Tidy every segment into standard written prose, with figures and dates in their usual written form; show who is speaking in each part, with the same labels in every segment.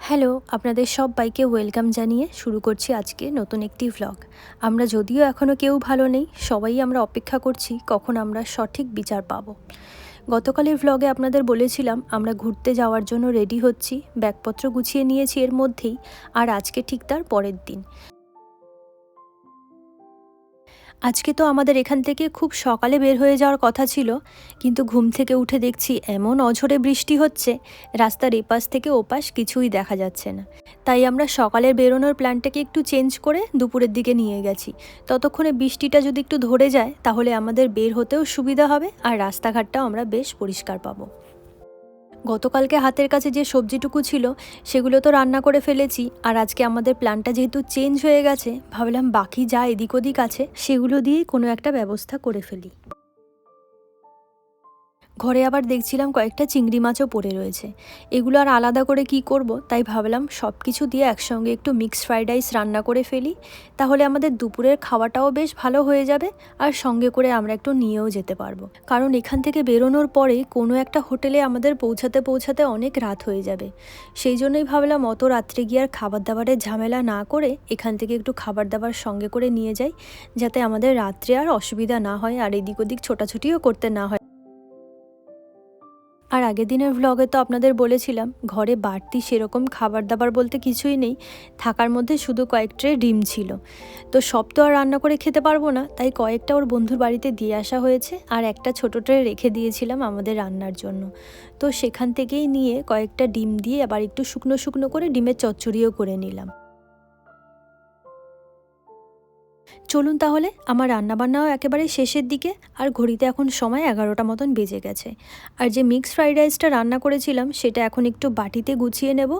Speaker 1: Hello, আপনাদের সবাইকে welcome জানিয়ে শুরু করছি আজকে নতুন একটি ভ্লগ। আমরা যদিও এখনও কেউ ভালো নেই, সবাই আমরা অপেক্ষা করছি কখন আমরা সঠিক বিচার পাবো। গতকালের ভ্লগে আপনাদের বলেছিলাম আমরা ঘুরতে যাওয়ার জন্য রেডি হচ্ছি, ব্যাগপত্র গুছিয়ে নিয়েছি এর মধ্যেই, আর আজকে ঠিক তার পরের দিন। আজকে তো আমাদের এখান থেকে খুব সকালে বের হয়ে যাওয়ার কথা ছিল, কিন্তু ঘুম থেকে উঠে দেখছি এমন অঝোরে বৃষ্টি হচ্ছে, রাস্তার এপাশ থেকে ওপাশ কিছুই দেখা যাচ্ছে না। তাই আমরা সকালের বেরোনোর প্ল্যানটাকে একটু চেঞ্জ করে দুপুরের দিকে নিয়ে গেছি। ততক্ষণে বৃষ্টিটা যদি একটু ধরে যায় তাহলে আমাদের বের হতেও সুবিধা হবে, আর রাস্তাঘাটটাও আমরা বেশ পরিষ্কার পাবো। গতকালকে হাতের কাছে যে সবজিটুকু ছিল সেগুলো তো রান্না করে ফেলেছি, আর আজকে আমাদের প্ল্যানটা যেহেতু চেঞ্জ হয়ে গেছে, ভাবলাম বাকি যা এদিক ওদিক আছে সেগুলো দিয়েই কোনো একটা ব্যবস্থা করে ফেলি। ঘরে আবার দেখছিলাম কয়েকটা চিংড়ি মাছও পড়ে রয়েছে, এগুলো আর আলাদা করে কি করব, তাই ভাবলাম সব কিছু দিয়ে একসঙ্গে একটু মিক্সড ফ্রাইড রাইস রান্না করে ফেলি, তাহলে আমাদের দুপুরের খাওয়াটাও বেশ ভালো হয়ে যাবে, আর সঙ্গে করে আমরা একটু নিয়েও যেতে পারবো। কারণ এখান থেকে বেরোনোর পরে কোনো একটা হোটেলে আমাদের পৌঁছাতে পৌঁছাতে অনেক রাত হয়ে যাবে। সেই জন্যই ভাবলাম অত রাত্রে গিয়ে আর খাবার দাবারের ঝামেলা না করে এখান থেকে একটু খাবার দাবার সঙ্গে করে নিয়ে যাই, যাতে আমাদের রাত্রে আর অসুবিধা না হয় আর এদিক ওদিক ছোটাছুটিও করতে না হয়। আর আগের দিনের ভ্লগে তো আপনাদের বলেছিলাম ঘরে বাড়তি সেরকম খাবার দাবার বলতে কিছুই নেই, থাকার মধ্যে শুধু কয়েক ট্রে ডিম ছিল। তো সব তো আর রান্না করে খেতে পারবো না, তাই কয়েকটা ওর বন্ধুর বাড়িতে দিয়ে আসা হয়েছে, আর একটা ছোটো ট্রে রেখে দিয়েছিলাম আমাদের রান্নার জন্য। তো সেখান থেকেই নিয়ে কয়েকটা ডিম দিয়ে আবার একটু শুকনো শুকনো করে ডিমের চচ্চড়িও করে নিলাম। চলুন তাহলে, আমার রান্নাবান্নাও একেবারে শেষের দিকে, আর ঘড়িতে এখন সময় 11টা মতন বেজে গেছে। আর যে মিক্সড ফ্রাইড রাইসটা রান্না করেছিলাম সেটা এখন একটু বাটিতে গুছিয়ে নেব,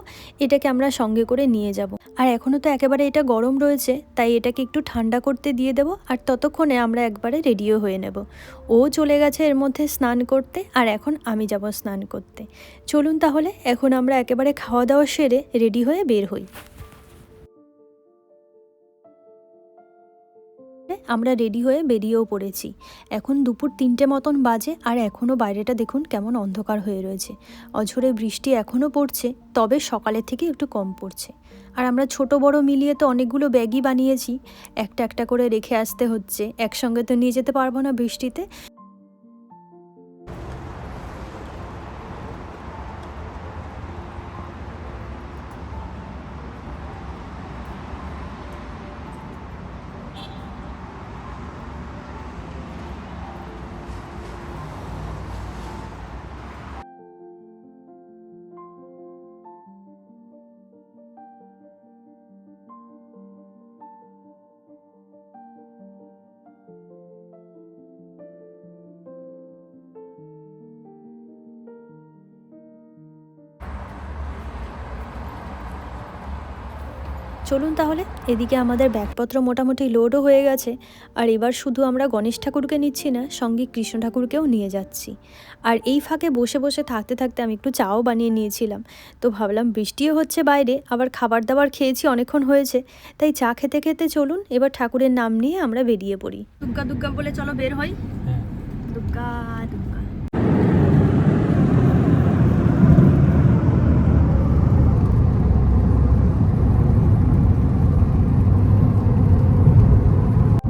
Speaker 1: এটাকে আমরা সঙ্গে করে নিয়ে যাব। আর এখনও তো একেবারে এটা গরম রয়েছে, তাই এটাকে একটু ঠান্ডা করতে দিয়ে দেব, আর ততক্ষণে আমরা একবারে রেডিও হয়ে নেব। ও চলে গেছে এর মধ্যে স্নান করতে, আর এখন আমি যাব স্নান করতে। চলুন তাহলে এখন আমরা একেবারে খাওয়া দাওয়া সেরে রেডি হয়ে বের হই। আমরা রেডি হয়ে বেরিয়েও পড়েছি। এখন দুপুর 3টে মতন বাজে, আর এখনও বাইরেটা দেখুন কেমন অন্ধকার হয়ে রয়েছে। অঝোরে বৃষ্টি এখনও পড়ছে, তবে সকালের থেকে একটু কম পড়ছে। আর আমরা ছোট বড় মিলিয়ে তো অনেকগুলো ব্যাগই বানিয়েছি, একটা একটা করে রেখে আসতে হচ্ছে, একসঙ্গে তো নিয়ে যেতে পারবো না বৃষ্টিতে। চলুন তাহলে, এদিকে আমাদের ব্যাগপত্র মোটামুটি লোডও হয়ে গেছে, আর এবার শুধু আমরা গণেশ ঠাকুরকে নিচ্ছি না, সঙ্গে কৃষ্ণ ঠাকুরকেও নিয়ে যাচ্ছি। আর এই ফাঁকে বসে বসে থাকতে থাকতে আমি একটু চাও বানিয়ে নিয়েছিলাম। তো ভাবলাম বৃষ্টিও হচ্ছে বাইরে, আবার খাবার দাবার খেয়েছি অনেকক্ষণ হয়েছে, তাই চা খেতে খেতে চলুন এবার ঠাকুরের নাম নিয়ে আমরা বেরিয়ে পড়ি। দুর্গা দুর্গা বলে চলো বের হই। দুর্গা দুর্গা।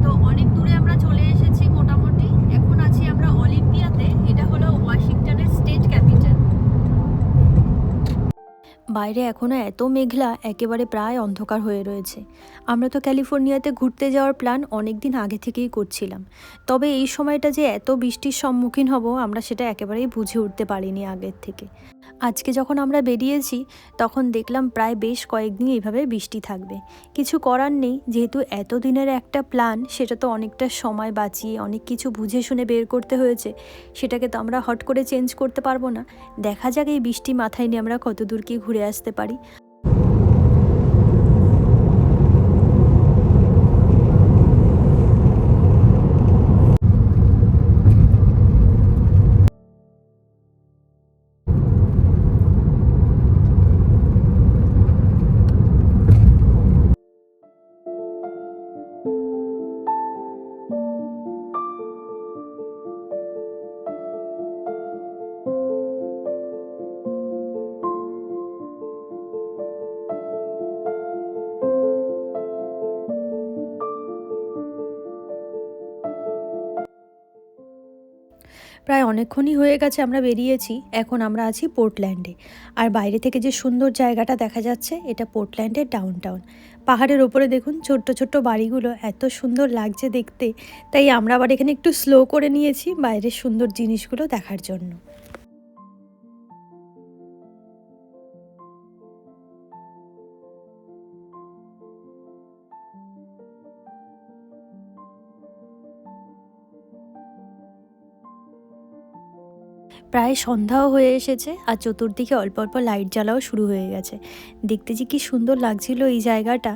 Speaker 1: তো অনেক দূরে আমরা চলে এসেছি, মোটামুটি এখন আছি আমরা অলিম্পিয়াতে, এটা হলো ওয়াশিংটনের স্টেট ক্যাপিটাল। বাইরে এখনও এত মেঘলা, একেবারে প্রায় অন্ধকার হয়ে রয়েছে। আমরা তো ক্যালিফোর্নিয়াতে ঘুরতে যাওয়ার প্ল্যান অনেক দিন আগে থেকেই করছিলাম, তবে এই সময়টা যে এত বৃষ্টির সম্মুখীন হব আমরা সেটা একেবারেই বুঝে উঠতে পারিনি আগের থেকে। আজকে যখন আমরা বেরিয়েছি তখন দেখলাম প্রায় বেশ কয়েকদিন এইভাবে বৃষ্টি থাকবে। কিছু করার নেই, যেহেতু এতদিনের একটা প্ল্যান, সেটা তো অনেকটা সময় বাঁচিয়ে অনেক কিছু বুঝে শুনে বের করতে হয়েছে, সেটাকে তো আমরা হট করে চেঞ্জ করতে পারবো না। দেখা যাক এই বৃষ্টি মাথায় নিয়ে আমরা কত দূর কি ঘুরে আসতে পারি। প্রায় অনেকক্ষণই হয়ে গেছে আমরা বেরিয়েছি। এখন আমরা আছি পোর্টল্যান্ডে। আর বাইরে থেকে যে সুন্দর জায়গাটা দেখা যাচ্ছে, এটা পোর্টল্যান্ডের ডাউনটাউন। পাহাড়ের ওপরে দেখুন ছোট্ট ছোট্ট বাড়িগুলো, এত সুন্দর লাগছে দেখতে। তাই আমরা আবার এখানে একটু স্লো করে নিয়েছি বাইরের সুন্দর জিনিসগুলো দেখার জন্য। প্রায় সন্ধ্যাও হয়ে এসেছে আর চতুর্দিকে অল্প অল্প লাইট জ্বালাও শুরু হয়ে গেছে। দেখতে যে কি সুন্দর লাগছিল এই জায়গাটা।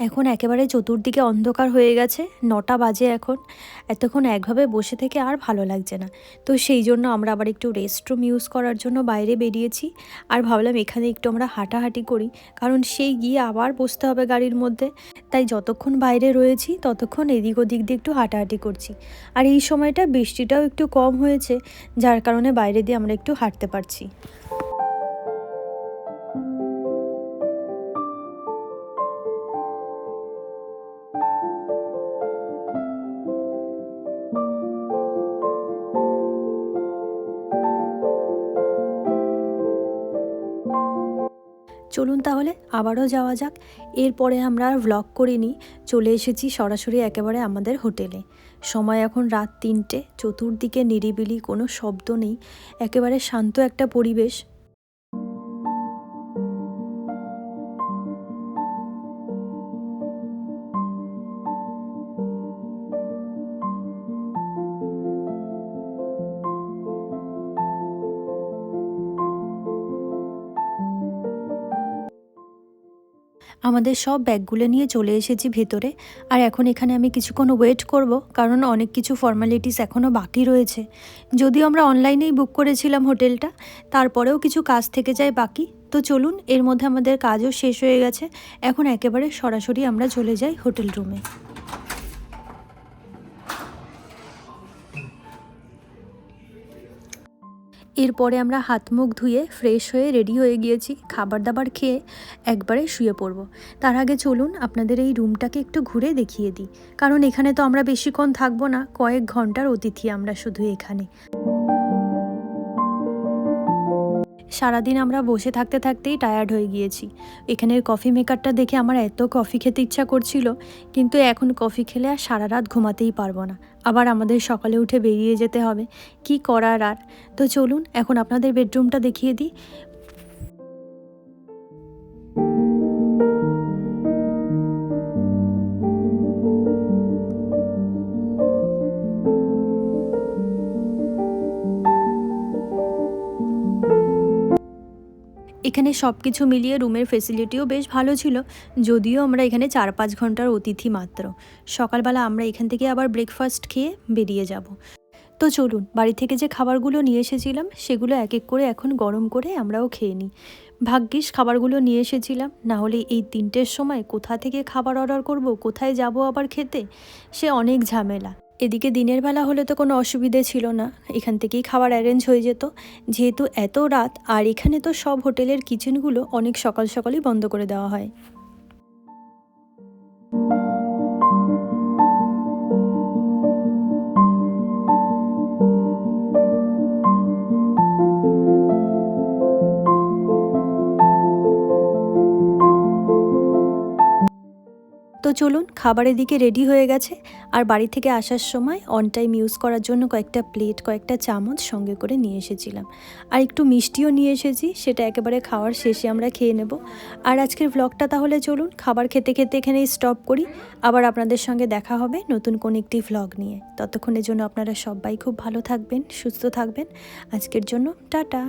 Speaker 1: এখন একেবারে চতুর্দিকে অন্ধকার হয়ে গেছে, 9টা বাজে এখন। এতক্ষণ একভাবে বসে থেকে আর ভালো লাগছে না। তো সেই জন্য আমরা আবার একটু রেস্টরুম ইউজ করার জন্য বাইরে বেরিয়েছি। আর ভাবলাম এখানে একটু আমরা হাঁটাহাঁটি করি, কারণ সেই গিয়ে আবার বসতে হবে গাড়ির মধ্যে। তাই যতক্ষণ বাইরে রয়েছি ততক্ষণ এদিক ওদিক দিয়ে একটু হাঁটাহাঁটি করছি। আর এই সময়টা বৃষ্টিটাও একটু কম হয়েছে, যার কারণে বাইরে দিয়ে আমরা একটু হাঁটতে পারছি। চলুন তাহলে আবারও যাওয়া যাক। এরপরে আমরা আর ভ্লগ করিনি, চলে এসেছি সরাসরি একেবারে আমাদের হোটেলে। সময় এখন রাত 3টে, চতুর্দিকে নিরিবিলি, কোনো শব্দ নেই, একেবারে শান্ত একটা পরিবেশ। আমাদের সব ব্যাগগুলো নিয়ে চলে এসেছি ভেতরে। আর এখন এখানে আমি কিছুক্ষণ ওয়েট করব, কারণ অনেক কিছু ফর্মালিটিস এখনও বাকি রয়েছে। যদিও আমরা অনলাইনেই বুক করেছিলাম হোটেলটা, তারপরেও কিছু কাজ থেকে যায় বাকি। তো চলুন, এর মধ্যে আমাদের কাজও শেষ হয়ে গেছে। এখন একেবারে সরাসরি আমরা চলে যাই হোটেল রুমে। এরপরে আমরা হাত মুখ ধুয়ে ফ্রেশ হয়ে রেডি হয়ে গিয়েছি, খাবার দাবার খেয়ে একবারে শুয়ে পড়ব। তার আগে চলুন আপনাদের এই রুমটাকে একটু ঘুরে দেখিয়ে দিই, কারণ এখানে তো আমরা বেশিক্ষণ থাকবো না, কয়েক ঘন্টার অতিথি আমরা শুধু এখানে। সারাদিন আমরা বসে থাকতে থাকতেই টায়ার্ড হয়ে গিয়েছি। এখানের কফি মেকারটা দেখে আমার এত কফি খেতে ইচ্ছা করছিল, কিন্তু এখন কফি খেলে আর সারা রাত ঘুমাতেই পারবো না। আবার আমাদের সকালে উঠে বেরিয়ে যেতে হবে, কি করার আর। তো চলুন এখন আপনাদের বেডরুমটা দেখিয়ে দিই। এখানে সব কিছু মিলিয়ে রুমের ফেসিলিটিও বেশ ভালো ছিল, যদিও আমরা এখানে 4-5 ঘন্টার অতিথি মাত্র। সকালবেলা আমরা এখান থেকে আবার ব্রেকফাস্ট খেয়ে বেরিয়ে যাব। তো চলুন, বাড়ি থেকে যে খাবারগুলো নিয়ে এসেছিলাম সেগুলো এক এক করে এখন গরম করে আমরাও খেয়ে নিই। ভাগ্যিস খাবারগুলো নিয়ে এসেছিলাম, না হলে এই 3টের সময় কোথা থেকে খাবার অর্ডার করব, কোথায় যাব আবার খেতে, সে অনেক ঝামেলা। এদিকে দিনের বেলা হলে তো কোনো অসুবিধে ছিল না, এখান থেকেই খাবার অ্যারেঞ্জ হয়ে যেত। যেহেতু এত রাত, আর এখানে তো সব হোটেলের কিচেনগুলো অনেক সকাল সকালই বন্ধ করে দেওয়া হয়। তো চলুন, খাবারের দিকে রেডি হয়ে গেছে। আর বাড়ি থেকে আসার সময় অন টাইম ইউজ করার জন্য কয়েকটা প্লেট, কয়েকটা চামচ সঙ্গে করে নিয়ে এসেছিলাম। আর একটু মিষ্টিও নিয়ে এসেছি, সেটা একেবারে খাওয়ার শেষে আমরা খেয়ে নেব। আর আজকের ব্লগটা তাহলে চলুন খাবার খেতে খেতে এখানেই স্টপ করি। আবার আপনাদের সঙ্গে দেখা হবে নতুন কোন একটি ভ্লগ নিয়ে। ততক্ষণের জন্য আপনারা সবাই খুব ভালো থাকবেন, সুস্থ থাকবেন। আজকের জন্য টাটা।